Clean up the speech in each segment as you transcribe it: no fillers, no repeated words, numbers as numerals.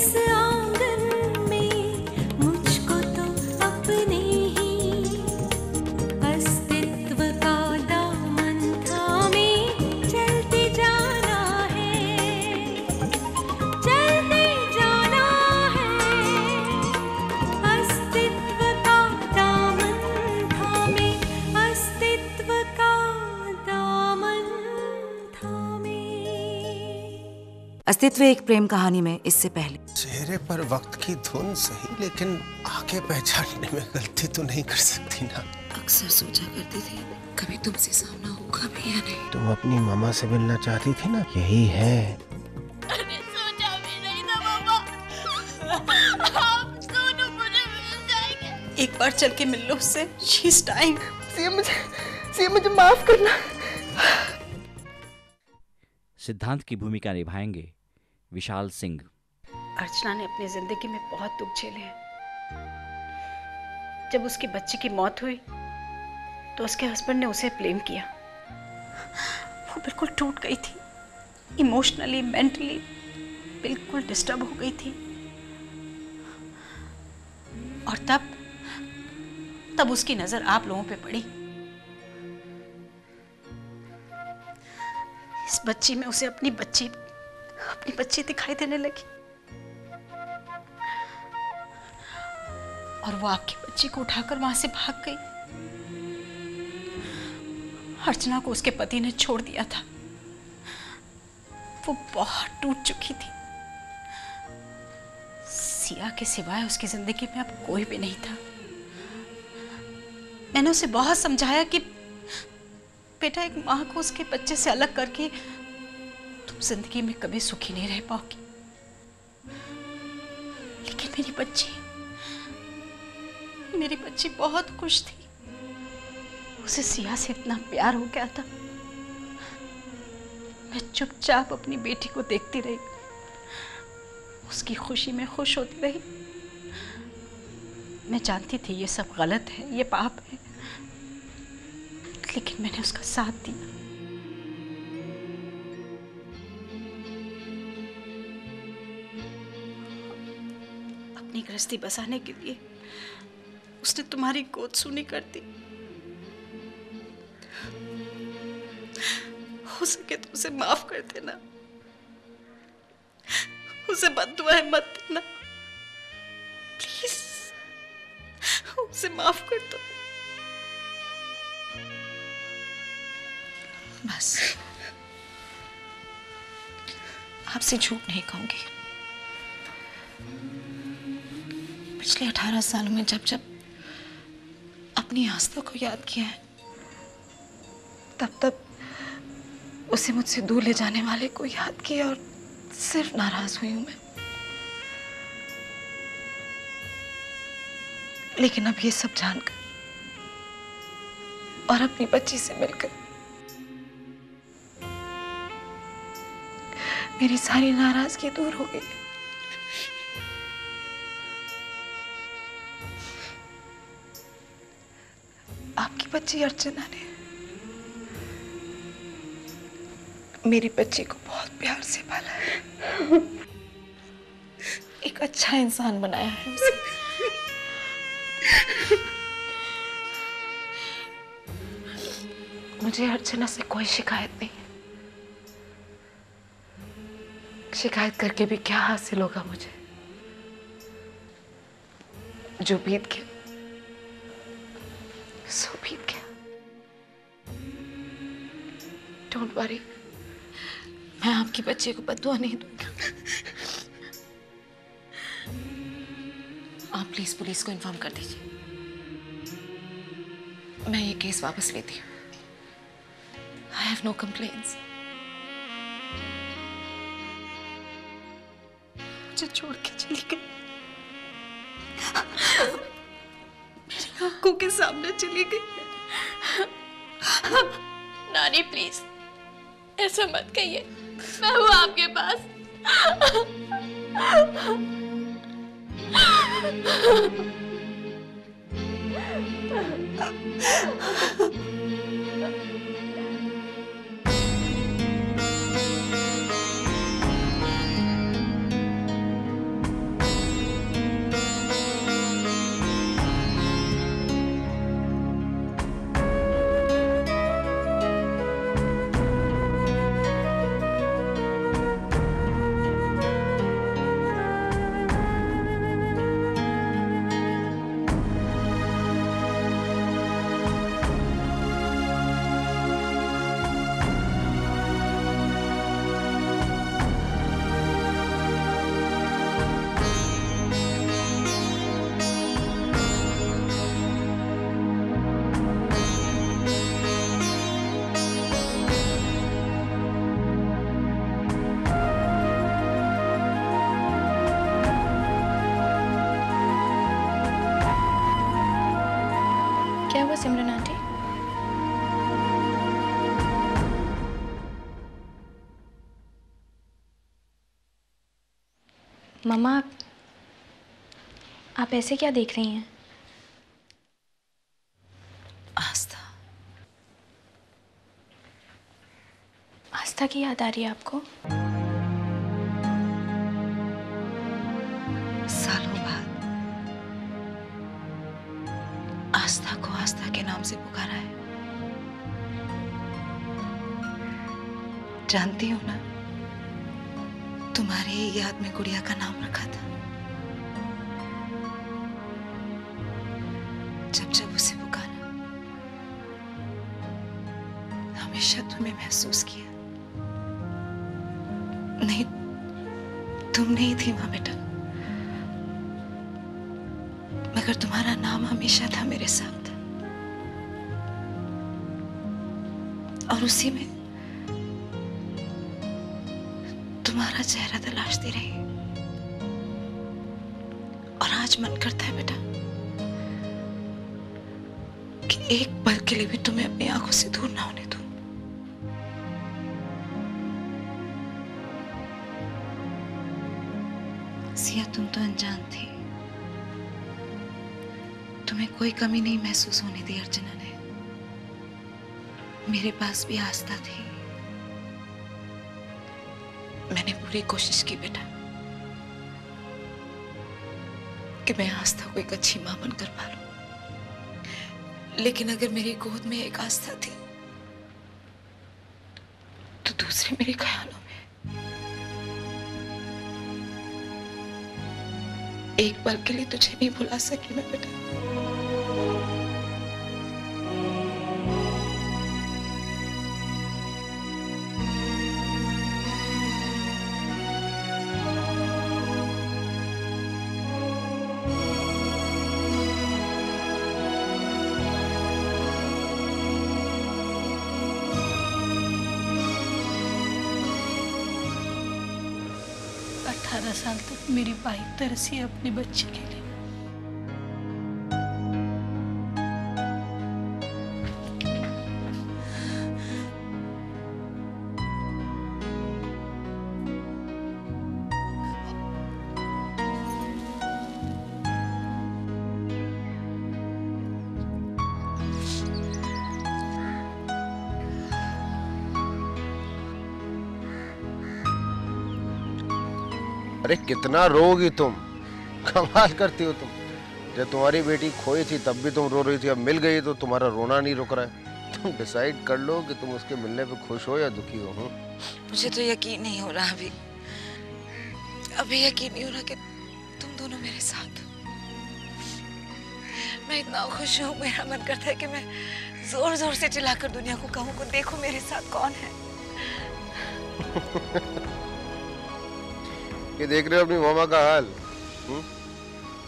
इस आंगन में मुझको तो अपने ही अस्तित्व का दामन थामे चलते जाना है, चलते जाना है। अस्तित्व का दामन थामे, अस्तित्व का दामन थामे। अस्तित्व एक प्रेम कहानी में इससे पहले चेहरे पर वक्त की धुन सही, लेकिन आगे पहचानने में गलती तो नहीं कर सकती ना। अक्सर सोचा करती थी कभी तुमसे सामना होगा भी या नहीं। तुम अपनी मामा से मिलना चाहती थी ना, यही है। अरे सोचा भी नहीं था मामा, आप दोनों मुझे मिल जाएंगे। एक बार चल के मिल लो उससे। शी's dying। मुझे माफ करना। सिद्धांत की भूमिका निभाएंगे विशाल सिंह। अर्चना ने अपनी जिंदगी में बहुत दुख झेले हैं। जब उसके बच्चे की मौत हुई तो उसके हस्बैंड ने उसे ब्लेम किया। वो बिल्कुल टूट गई थी, इमोशनली मेंटली बिल्कुल डिस्टर्ब हो गई थी। और तब उसकी नजर आप लोगों पे पड़ी। इस बच्ची में उसे अपनी बच्ची दिखाई देने लगी और वो आपकी बच्ची को उठाकर वहां से भाग गई। अर्चना को उसके पति ने छोड़ दिया था। वो बहुत टूट चुकी थी। सिया के सिवाय उसकी जिंदगी में अब कोई भी नहीं था। मैंने उसे बहुत समझाया कि बेटा, एक माँ को उसके बच्चे से अलग करके तुम जिंदगी में कभी सुखी नहीं रह पाओगी। लेकिन मेरी बच्ची बहुत खुश थी। उसे सिया से इतना प्यार हो गया था। मैं चुपचाप अपनी बेटी को देखती रही, उसकी खुशी में खुश होती रही। मैं जानती थी ये सब गलत है, ये पाप है, लेकिन मैंने उसका साथ दिया। अपनी गृहस्थी बसाने के लिए उसने तुम्हारी गोद सुनी कर दी। हो सके तो उसे माफ कर देना, उसे बद्दुआएं मत देना प्लीज, उसे माफ कर दो बस। आपसे झूठ नहीं कहूंगी। पिछले 18 सालों में जब अपनी आस्था को याद किया है, तब उसे मुझसे दूर ले जाने वाले को याद किया और सिर्फ नाराज हुई हूं मैं। लेकिन अब ये सब जानकर और अपनी बच्ची से मिलकर मेरी सारी नाराजगी दूर हो गई। आपकी बच्ची अर्चना ने मेरी बच्ची को बहुत प्यार से पाला है, एक अच्छा इंसान बनाया है उसे। मुझे अर्चना से कोई शिकायत नहीं है। शिकायत करके भी क्या हासिल होगा मुझे? जो बीत गया सो बीत गया। डोंट वरी, मैं आपकी बच्चे को बद्दुआ नहीं दूंगी। आप प्लीज पुलिस को इन्फॉर्म कर दीजिए। मैं ये केस वापस लेती हूँ। I have no complaints. मुझे छोड़ के चली गई, मेरी आंखों के सामने चली गई। नानी प्लीज ऐसा मत कहिए, मैं हूँ आपके पास। सिमरन आंटी। मम्मा, आप ऐसे क्या देख रही हैं? आस्था। आस्था की याद आ रही है आपको? सालों बाद आस्था को आस्था के नाम से पुकारा है। जानती हो ना, तुम्हारी याद में गुड़िया का नाम रखा था। जब जब उसे पुकारा, हमेशा तुम्हें महसूस किया। नहीं, तुम नहीं थी मां बेटा, मगर तुम्हारा नाम हमेशा था मेरे साथ। और उसी में तुम्हारा चेहरा तलाशती रही। और आज मन करता है बेटा कि एक पल के लिए भी तुम्हें अपनी आंखों से दूर ना होने दूं। सिया, तुम तो अनजान थी, तुम्हें कोई कमी नहीं महसूस होने दी अर्चना ने। मेरे पास भी आस्था थी। मैंने पूरी कोशिश की बेटा कि मैं आस्था को एक अच्छी मां बनकर पालूं, लेकिन अगर मेरी गोद में एक आस्था थी तो दूसरी मेरे ख्यालों में। एक पल के लिए तुझे नहीं भुला सकी मैं बेटा। साल तक मेरी वाइफ तरसी है अपने बच्चे के लिए। अरे कितना रोगी तुम, कमाल करती हो तुम। जब तुम्हारी बेटी खोई थी तब भी तुम रो रही थी, अब मिल गई तो तुम्हारा रोना नहीं रुक रहा है। तुम डिसाइड कर लो कि तुम उसके मिलने पे खुश हो या दुखी हो। मुझे तो यकीन नहीं हो रहा अभी यकीन नहीं हो रहा कि तुम दोनों मेरे साथ हो। मैं इतना खुश हूँ, मेरा मन करता है कि मैं जोर जोर से चिल्लाकर दुनिया को कहूँ को देखो मेरे साथ कौन है। ये देख रहे हो अपनी मामा का हाल?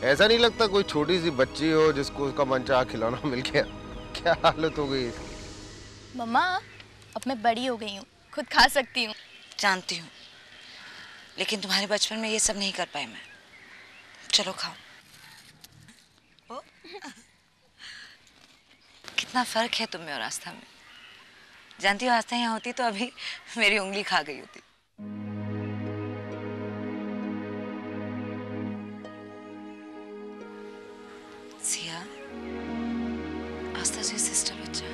ऐसा नहीं लगता कोई छोटी सी बच्ची हो जिसको उसका मनचाहा खिलौना मिल गया? क्या हालत हो गई इसकी। मम्मा, अब मैं बड़ी हो गई हूँ, खुद खा सकती हूँ। जानती हूँ, लेकिन तुम्हारे बचपन में ये सब नहीं कर पाई मैं। चलो खाओ। कितना फर्क है तुम में और आस्था में। जानती हो, आस्था यहाँ होती तो अभी मेरी उंगली खा गई होती। सिया, आस्था से सिस्टर बच्चा।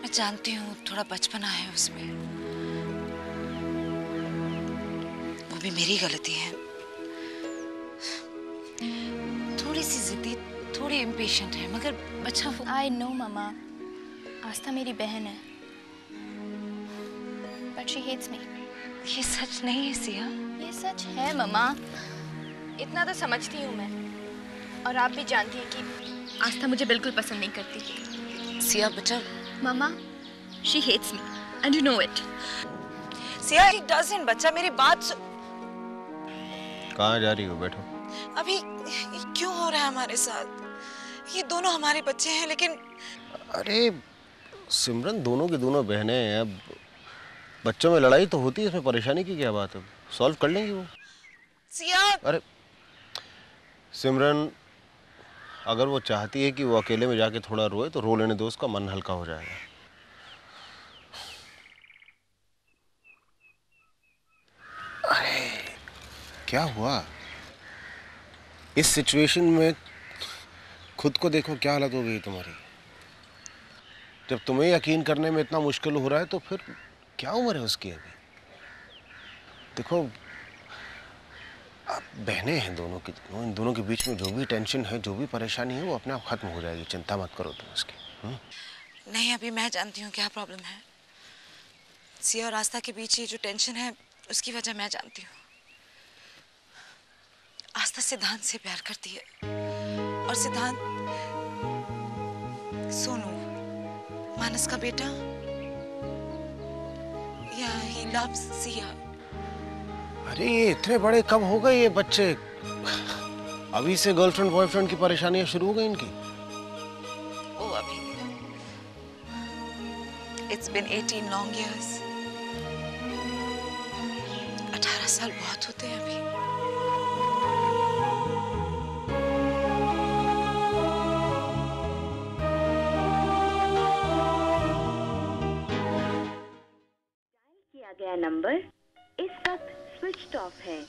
मैं जानती हूँ थोड़ा बचपना है उसमें, वो भी मेरी गलती है। थोड़ी सी जिद्दी, थोड़ी इम्पेशेंट है, मगर बच्चा वो। आई नो मामा, आस्था मेरी बहन है, बट शी हेट्स मी। ये सच नहीं है सिया। ये सच है मामा, इतना तो समझती हूँ मैं। और आप भी जानती हैं कि आस्था मुझे बिल्कुल पसंद नहीं करती। सिया बच्चा। मामा, she hates me and you know it. Siya, she doesn't. बच्चा मेरी बात सुन। कहाँ जा रही हो? बैठो। अभी क्यों हो रहा है हमारे साथ? ये दोनों हमारे बच्चे हैं, लेकिन अरे सिमरन, दोनों की दोनों बहनें हैं। अब बच्चों में लड़ाई तो होती है, इसमें परेशानी की क्या बात है? सॉल्व कर लेंगे वो। सिया। अरे सिमरन, अगर वो चाहती है कि वो अकेले में जाके थोड़ा रोए तो रो लेने दो, उसका मन हल्का हो जाएगा। अरे क्या हुआ? इस सिचुएशन में खुद को देखो, क्या हालत हो गई तुम्हारी। जब तुम्हें यकीन करने में इतना मुश्किल हो रहा है तो फिर क्या उम्र है उसकी अभी। देखो अब बहनें हैं दोनों की, इन दोनों के बीच में जो भी टेंशन है, जो भी परेशानी है, वो अपने आप खत्म हो जाएगी। चिंता मत करो तुम उसकी। नहीं, अभी मैं जानती हूँ क्या प्रॉब्लम है। सिया और आस्था के बीच ये जो टेंशन है उसकी वजह मैं जानती हूँ। आस्था सिद्धांत से प्यार करती है और सिद्धांत सोनू, मानस का बेटा, या ही लव्स सिया। अरे ये इतने बड़े कब हो गए ये बच्चे? अभी से गर्लफ्रेंड बॉयफ्रेंड की परेशानियां शुरू हो गई इनकी। ओ अभी, It's been 18 long years. 18 साल बहुत होते हैं अभी। किया गया नंबर इस वक्त स्विच ऑफ है।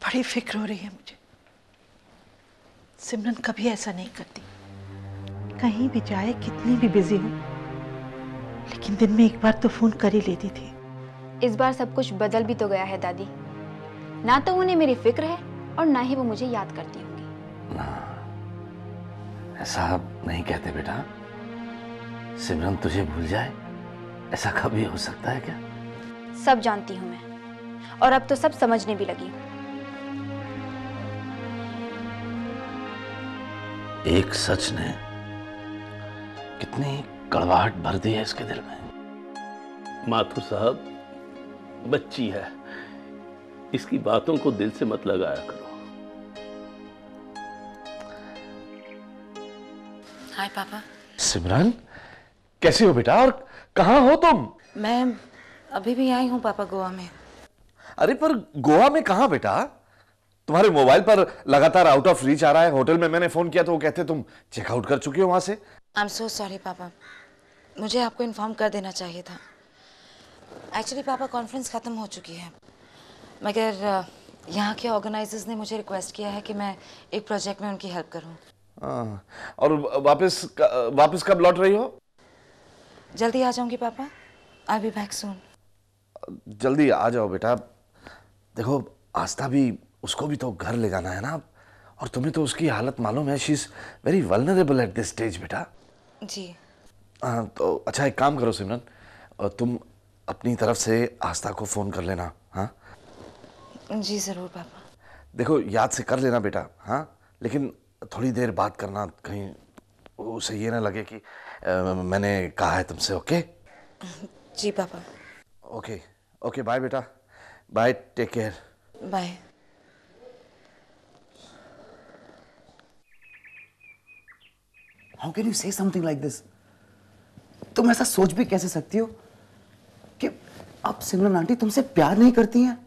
बड़ी फिक्र हो रही है मुझे। सिमरन कभी ऐसा नहीं करती, कहीं भी जाए, कितनी भी बिजी हो, लेकिन दिन में एक बार तो फोन कर ही लेती थी। इस बार सब कुछ बदल भी तो गया है दादी। ना तो उन्हें मेरी फिक्र है और ना ही वो मुझे याद करती होंगी। ना, ऐसा नहीं कहते बेटा। सिमरन तुझे भूल जाए, ऐसा कभी हो सकता है क्या? सब जानती हूँ मैं, और अब तो सब समझने भी लगी हूँ। एक सच ने कितनी कड़वाहट भर दी है इसके दिल में। माथुर साहब, बच्ची है, इसकी बातों को दिल से मत लगाया करो। हाय पापा। सिमरन, कैसी हो बेटा और कहाँ हो तुम? मैं अभी भी आई हूँ पापा, गोवा में। अरे पर गोवा में कहाँ बेटा? तुम्हारे मोबाइल पर लगातार आउट ऑफ रीच आ रहा है। होटल में मैंने फोन किया तो वो कहते तुम चेकआउट कर चुकी हो वहां से। आई एम सो सॉरी पापा, मुझे आपको इन्फॉर्म कर देना चाहिए था। एक्चुअली पापा कॉन्फ्रेंस ख़त्म हो चुकी है, मगर यहाँ के ऑर्गेनाइजर्स ने मुझे रिक्वेस्ट किया है कि मैं एक प्रोजेक्ट में उनकी हेल्प करूँ। और वापस कब लौट रही हो? जल्दी आ जाऊंगी पापा, आई बी बैक सून। जल्दी आ जाओ बेटा। देखो आस्था भी, उसको भी तो घर ले जाना है ना, और तुम्हें तो उसकी हालत मालूम है। She is very vulnerable at this stage बेटा। जी। तो अच्छा एक काम करो सिमरन, तुम अपनी तरफ से आस्था को फोन कर लेना। हाँ जी जरूर पापा। देखो याद से कर लेना बेटा। हाँ लेकिन थोड़ी देर बात करना, कहीं उसे ये ना लगे कि मैंने कहा है तुमसे। ओके? जी पापा। ओके ओके, बाय बेटा, bye, take care. Bye. How can you say something like this? तुम ऐसा सोच भी कैसे सकती हो कि अब सिमरन आंटी तुमसे प्यार नहीं करती हैं?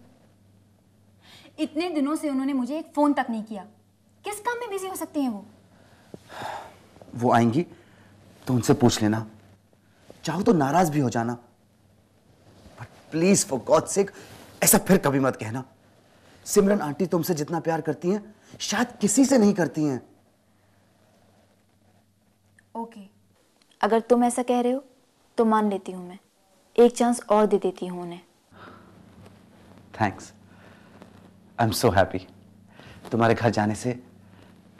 इतने दिनों से उन्होंने मुझे एक फोन तक नहीं किया। किस काम में बिजी हो सकती हैं वो? वो आएंगी तो उनसे पूछ लेना, चाहो तो नाराज भी हो जाना, but please for God sake ऐसा फिर कभी मत कहना। सिमरन आंटी तुमसे जितना प्यार करती हैं शायद किसी से नहीं करती हैं। ओके, अगर तुम ऐसा कह रहे हो तो मान लेती हूँ मैं। एक चांस और दे देती हूँ उन्हें। Thanks, I am so happy. तुम्हारे घर जाने से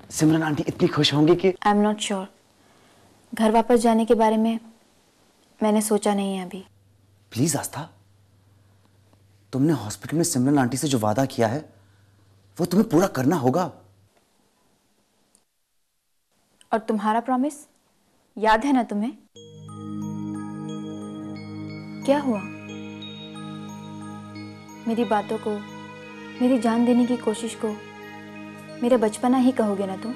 सिमरन आंटी इतनी खुश होंगी कि आई एम नॉट श्योर। घर वापस जाने के बारे में मैंने सोचा नहीं है अभी। प्लीज आस्था, तुमने हॉस्पिटल में सिमरन आंटी से जो वादा किया है वो तुम्हें पूरा करना होगा। और तुम्हारा प्रॉमिस याद है ना तुम्हें? क्या हुआ? मेरी बातों को, मेरी जान देने की कोशिश को मेरा बचपना ही कहोगे ना तुम?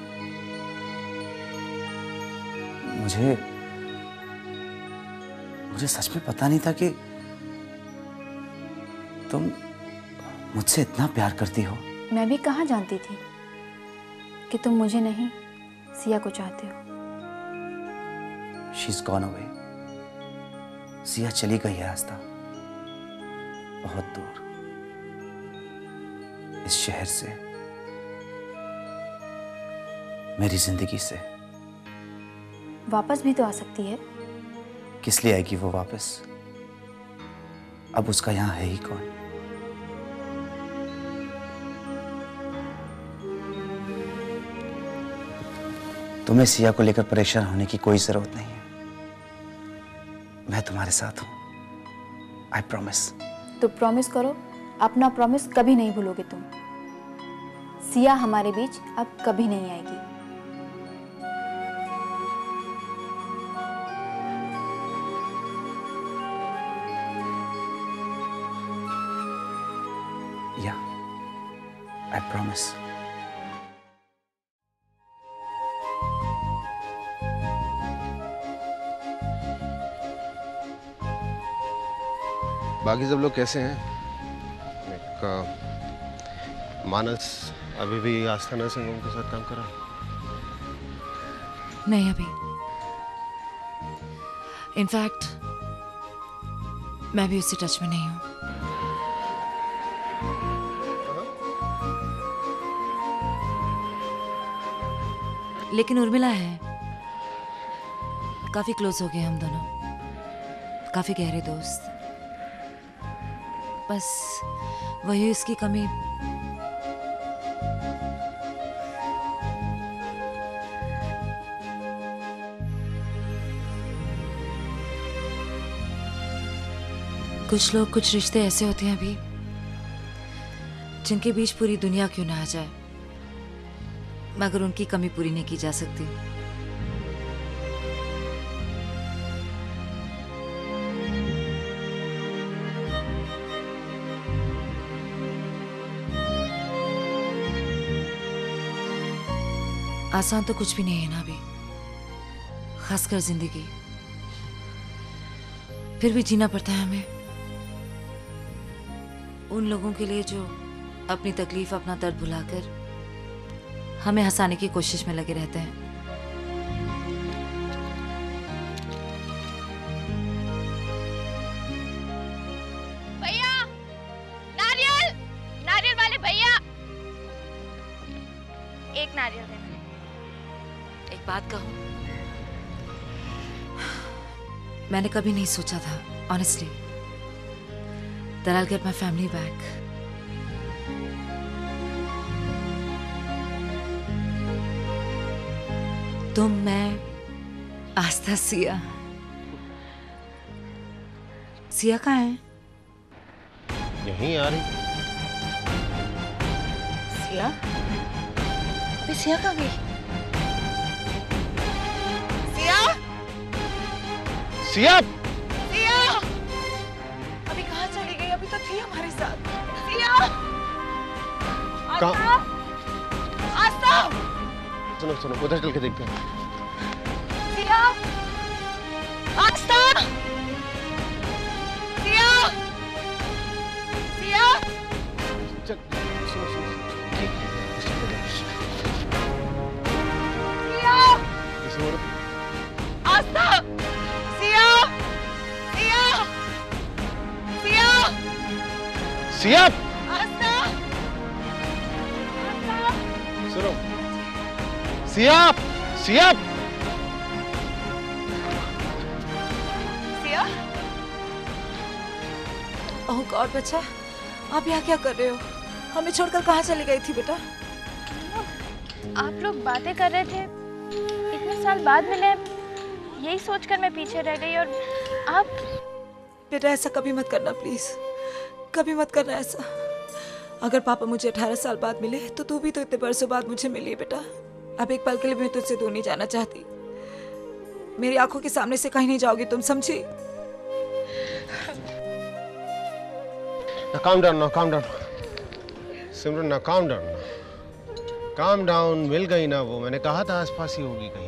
मुझे सच में पता नहीं था कि तुम मुझसे इतना प्यार करती हो। मैं भी कहाँ जानती थी। कि तुम मुझे नहीं सिया को चाहते हो। She's gone away. सिया चली गई है आस्था, बहुत दूर, इस शहर से, मेरी जिंदगी से। वापस भी तो आ सकती है। किस लिए आएगी वो वापस? अब उसका यहां है ही कौन? तुम्हें सिया को लेकर परेशान होने की कोई जरूरत नहीं है। मैं तुम्हारे साथ हूं। I promise. तो प्रॉमिस करो, अपना प्रॉमिस कभी नहीं भूलोगे तुम। सिया हमारे बीच अब कभी नहीं आएगी। या, आई प्रॉमिस। बाकी सब लोग कैसे हैं? मानस अभी भी आस्था नर्सिंग होम के साथ काम कर रहा है? नहीं अभी। इनफैक्ट मैं भी उससे टच में नहीं हूं। लेकिन उर्मिला है, काफी क्लोज हो गए हम दोनों, काफी गहरे दोस्त। बस वही उसकी कमी। कुछ लोग, कुछ रिश्ते ऐसे होते हैं अभी जिनके बीच पूरी दुनिया क्यों ना आ जाए, मगर उनकी कमी पूरी नहीं की जा सकती। आसान तो कुछ भी नहीं है ना अभी, खासकर जिंदगी। फिर भी जीना पड़ता है हमें, उन लोगों के लिए जो अपनी तकलीफ, अपना दर्द भुलाकर हमें हंसाने की कोशिश में लगे रहते हैं। भैया, नारियल, नारियल वाले भैया, एक नारियल देना। एक बात कहूं, मैंने कभी नहीं सोचा था honestly that I'll get my family back. तुम, मैं, आस्था, सिया। सिया कहाँ है? यहीं आ रही। सिया? अभी सिया कहाँ गई? सिया? सिया? सिया? अभी कहाँ चली गई? अभी तो थी हमारे साथ। सिया? आस्था? आस्था? सुनो सुनो, उधर चल के देखते हैं। सिया? आस्था? सिया? सिया? चल, सुनो सुनो। सिया? आस्था? सिया? सिया? सिया? सिया? आस्था? सुनो। सिया? सिया? सिया? ओह गॉड बच्चा, आप यहाँ क्या कर रहे हो? हमें छोड़कर कहाँ चली गई थी बेटा? आप लोग बातें कर रहे थे, इतने साल बाद मिले, यही सोचकर मैं पीछे रह गई। और आप बेटा ऐसा कभी मत करना प्लीज, कभी मत करना ऐसा। अगर पापा मुझे 18 साल बाद मिले तो तू भी तो इतने बरसों बाद मुझे मिली है बेटा। अब एक पल के लिए मैं तुझसे दूर नहीं जाना चाहती। मेरी आंखों के सामने से कहीं नहीं जाओगी तुम, समझी? Now calm down, now calm down. सिमरन, now calm down. Calm down, मिल गई ना वो, मैंने कहा था आसपास ही होगी कहीं।